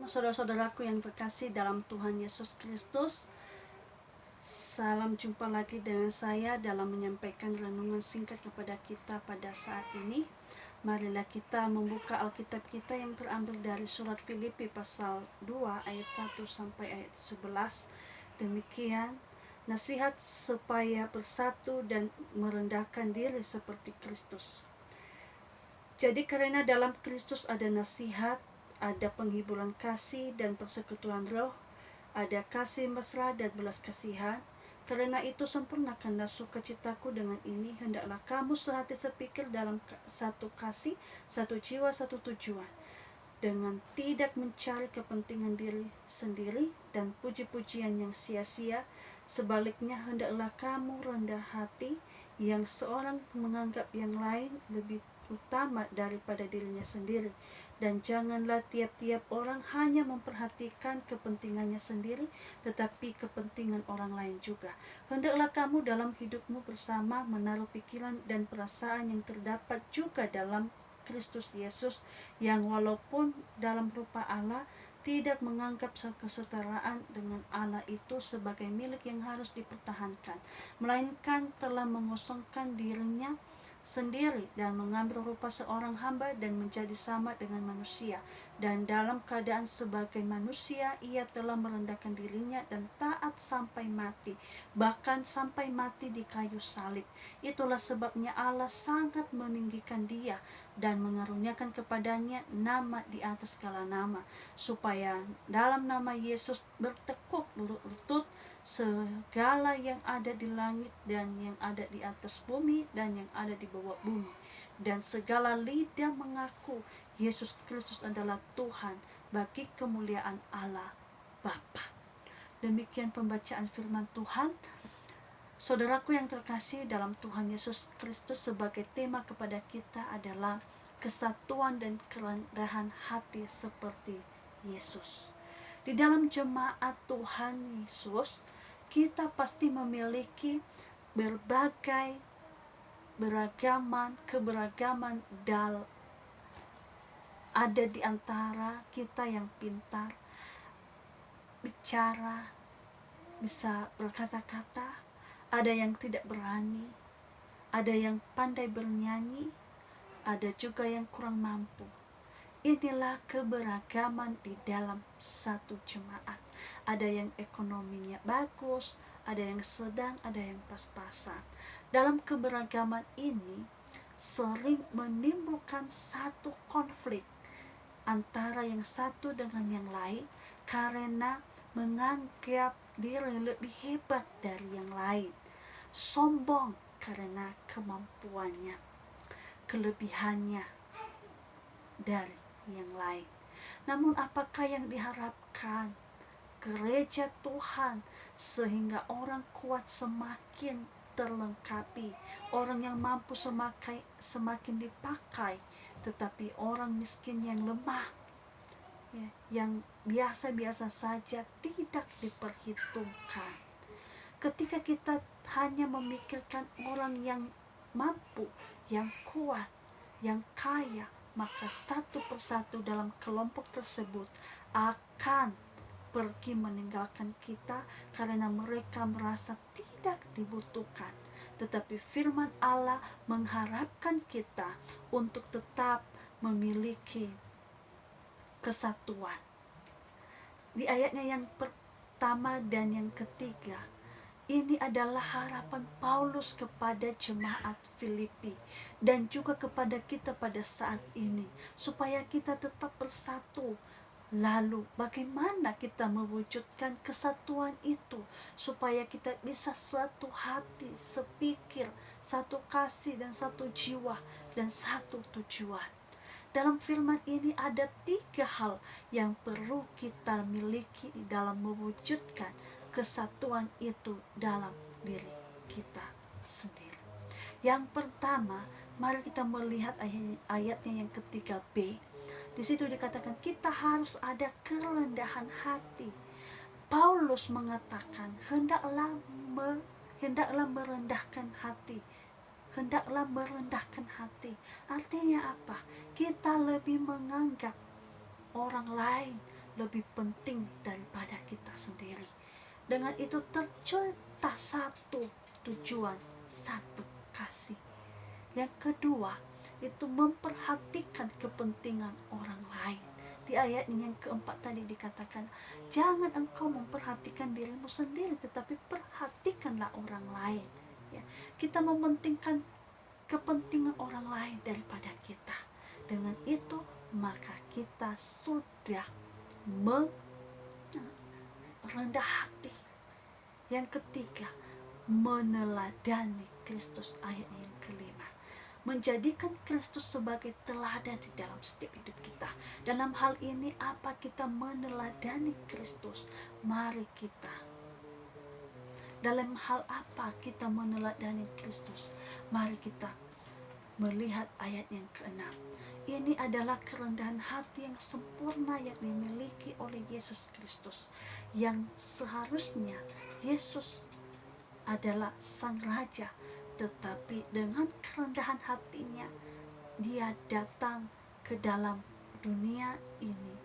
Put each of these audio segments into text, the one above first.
saudara-saudaraku yang terkasih dalam Tuhan Yesus Kristus. Salam jumpa lagi dengan saya dalam menyampaikan renungan singkat kepada kita pada saat ini. Marilah kita membuka Alkitab kita yang terambil dari surat Filipi pasal 2 ayat 1 sampai ayat 11. Demikian, nasihat supaya bersatu dan merendahkan diri seperti Kristus. Jadi karena dalam Kristus ada nasihat, ada penghiburan kasih dan persekutuan roh, ada kasih mesra dan belas kasihan. Karena itu sempurnakanlah sukacitaku dengan ini, hendaklah kamu sehati sepikir dalam satu kasih, satu jiwa, satu tujuan, dengan tidak mencari kepentingan diri sendiri dan puji-pujian yang sia-sia. Sebaliknya hendaklah kamu rendah hati, yang seorang menganggap yang lain lebih utama daripada dirinya sendiri, dan janganlah tiap-tiap orang hanya memperhatikan kepentingannya sendiri, tetapi kepentingan orang lain juga. Hendaklah kamu dalam hidupmu bersama menaruh pikiran dan perasaan yang terdapat juga dalam Kristus Yesus, yang walaupun dalam rupa Allah tidak menganggap kesetaraan dengan Allah itu sebagai milik yang harus dipertahankan, melainkan telah mengosongkan dirinya sendiri dan mengambil rupa seorang hamba dan menjadi sama dengan manusia, dan dalam keadaan sebagai manusia ia telah merendahkan dirinya dan taat sampai mati, bahkan sampai mati di kayu salib. Itulah sebabnya Allah sangat meninggikan dia dan mengaruniakan kepadanya nama di atas segala nama, supaya dalam nama Yesus bertekuk lutut segala yang ada di langit dan yang ada di atas bumi dan yang ada di bawah bumi, dan segala lidah mengaku Yesus Kristus adalah Tuhan, bagi kemuliaan Allah Bapa. Demikian pembacaan firman Tuhan. Saudaraku yang terkasih dalam Tuhan Yesus Kristus, sebagai tema kepada kita adalah kesatuan dan kerendahan hati seperti Yesus. Di dalam jemaat Tuhan Yesus, kita pasti memiliki berbagai keberagaman ada di antara kita yang pintar bicara, bisa berkata-kata, ada yang tidak berani, ada yang pandai bernyanyi, ada juga yang kurang mampu. Inilah keberagaman di dalam satu jemaat. Ada yang ekonominya bagus, ada yang sedang, ada yang pas-pasan. Dalam keberagaman ini sering menimbulkan satu konflik antara yang satu dengan yang lain, karena menganggap diri lebih hebat dari yang lain, sombong karena kemampuannya, kelebihannya dari yang lain. Namun apakah yang diharapkan gereja Tuhan, sehingga orang kuat semakin terlengkapi, orang yang mampu semakin dipakai, tetapi orang miskin yang lemah, yang biasa-biasa saja tidak diperhitungkan. Ketika kita hanya memikirkan orang yang mampu, yang kuat, yang kaya, maka satu persatu dalam kelompok tersebut akan pergi meninggalkan kita karena mereka merasa tidak dibutuhkan. Tetapi firman Allah mengharapkan kita untuk tetap memiliki kesatuan. Di ayatnya yang pertama dan yang ketiga, ini adalah harapan Paulus kepada jemaat Filipi dan juga kepada kita pada saat ini, supaya kita tetap bersatu. Lalu bagaimana kita mewujudkan kesatuan itu, supaya kita bisa satu hati, sepikir, satu kasih dan satu jiwa dan satu tujuan. Dalam firman ini ada 3 hal yang perlu kita miliki di dalam mewujudkan kesatuan itu dalam diri kita sendiri. Yang pertama, mari kita melihat ayatnya yang ketiga B. Di situ dikatakan kita harus ada kerendahan hati. Paulus mengatakan hendaklah merendahkan hati. Hendaklah merendahkan hati. Artinya apa? Kita lebih menganggap orang lain lebih penting daripada kita sendiri. Dengan itu tercipta satu tujuan, satu kasih. Yang kedua, itu memperhatikan kepentingan orang lain. Di ayat yang keempat tadi dikatakan, jangan engkau memperhatikan dirimu sendiri, tetapi perhatikanlah orang lain. Ya, kita mementingkan kepentingan orang lain daripada kita. Dengan itu maka kita sudah rendah hati. Yang ketiga, meneladani Kristus, ayat yang kelima. Menjadikan Kristus sebagai teladan di dalam setiap hidup kita. Dalam hal ini apa kita meneladani Kristus? Mari kita, dalam hal apa kita meneladani Kristus? Mari kita melihat ayat yang keenam. Ini adalah kerendahan hati yang sempurna yang dimiliki oleh Yesus Kristus, yang seharusnya Yesus adalah Sang Raja, tetapi dengan kerendahan hatinya dia datang ke dalam dunia ini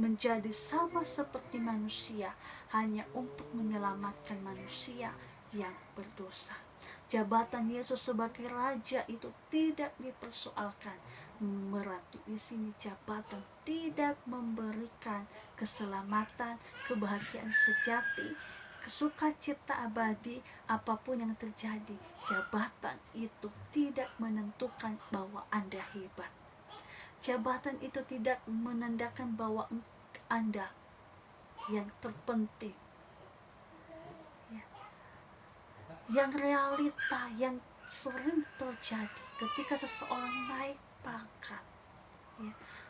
menjadi sama seperti manusia, hanya untuk menyelamatkan manusia yang berdosa. Jabatan Yesus sebagai Raja itu tidak dipersoalkan. Berarti di sini jabatan tidak memberikan keselamatan, kebahagiaan sejati, sukacita abadi. Apapun yang terjadi, jabatan itu tidak menentukan bahwa Anda hebat. Jabatan itu tidak menandakan bahwa Anda yang terpenting. Yang realita yang sering terjadi ketika seseorang naik pangkat,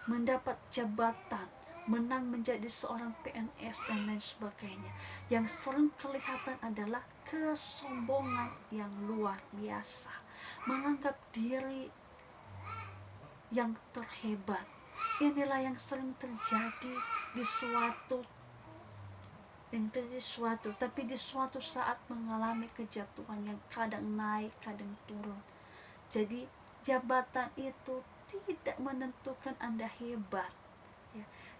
mendapat jabatan, menang menjadi seorang PNS dan lain sebagainya, yang sering kelihatan adalah kesombongan yang luar biasa, menganggap diri yang terhebat. Inilah yang sering terjadi di tapi di suatu saat mengalami kejatuhan yang kadang naik, kadang turun. Jadi jabatan itu tidak menentukan Anda hebat.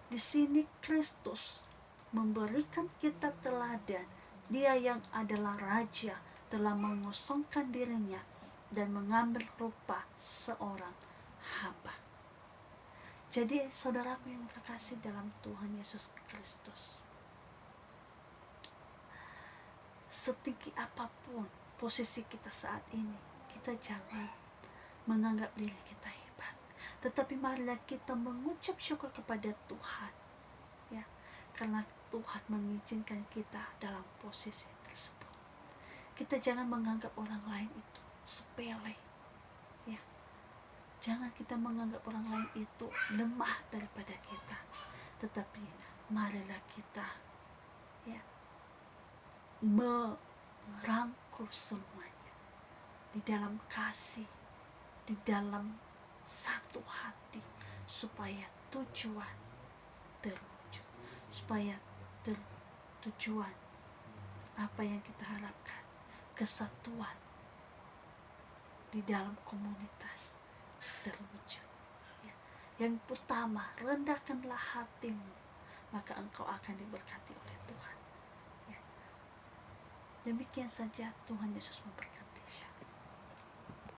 Di sini Kristus memberikan kita teladan. Dia yang adalah Raja telah mengosongkan dirinya dan mengambil rupa seorang hamba. Jadi saudaraku yang terkasih dalam Tuhan Yesus Kristus, setinggi apapun posisi kita saat ini, kita jangan menganggap diri kita hebat, tetapi marilah kita mengucap syukur kepada Tuhan, ya, karena Tuhan mengizinkan kita dalam posisi tersebut. Kita jangan menganggap orang lain itu sepele, ya. Jangan kita menganggap orang lain itu lemah daripada kita, tetapi marilah kita, ya, merangkul semuanya di dalam kasih, di dalam satu hati, supaya tujuan terwujud, supaya tujuan apa yang kita harapkan, kesatuan di dalam komunitas terwujud. Yang pertama, rendahkanlah hatimu, maka engkau akan diberkati oleh Tuhan. Demikian saja, Tuhan Yesus memberkati.